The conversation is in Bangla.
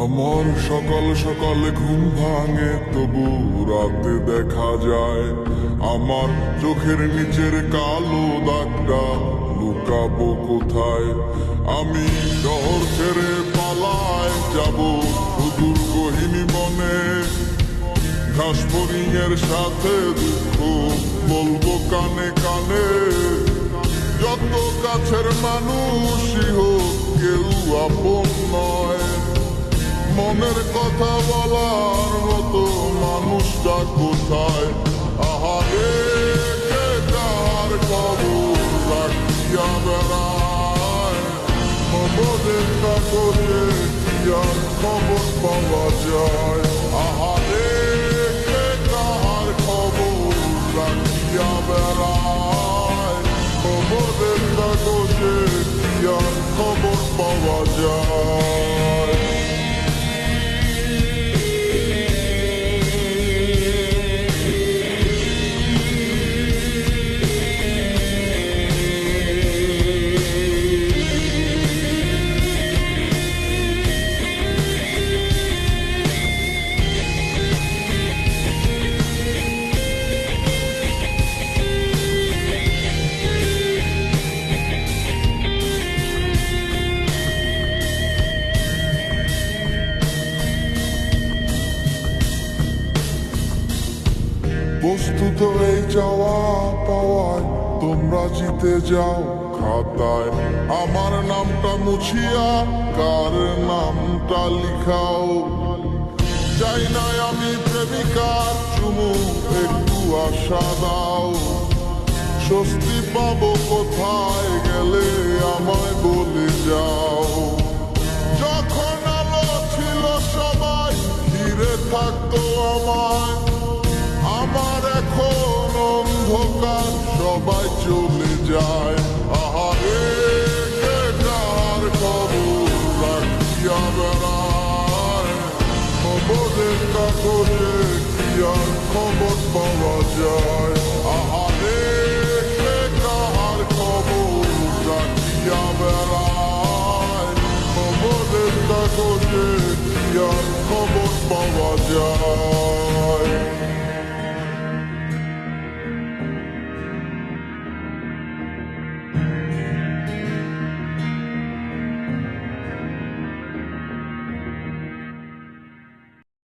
আমার সকাল সকালে ঘুম ভাঙে, তবু রাতে দেখা যায় আমার চোখের নিচের কালো দাগটা লুকাবো কোথায়। আমি শহর ছেড়ে পালায় যাব সুদূর গহীন বনে, ঘাস ফড়িংয়ের সাথে দুঃখ বলবো কানে কানে। যত কাছের মানুষই হোক কেউ আপন নয়, মনের কথা বলার মতো মানুষটা কোথায়? আহারে কে কার খবর রাখিয়া বেড়ায়, খবরের কাগজে কি আর খবর পাওয়া যায়? আহারে কে কার খবর রাখিয়া বেড়ায়, খবরের কাগজে কি আর খবর পাওয়া যায়? বস্তুত এই যাওয়া পাওয়ায় তোমরা জিতে যাও খাতায়, আমার নামটা মুছিয়া কার নামটা লিখাও। চাই না আমি প্রেমিকার চুমু, একটু আশা দাও। স্বস্তি পাবো কোথায় গেলে আমায় বলে যাও। যখন আলো ছিল সবাই ঘিরে থাকতো আমায়, আমার এখন অন্ধকার সবাই চলে যায়।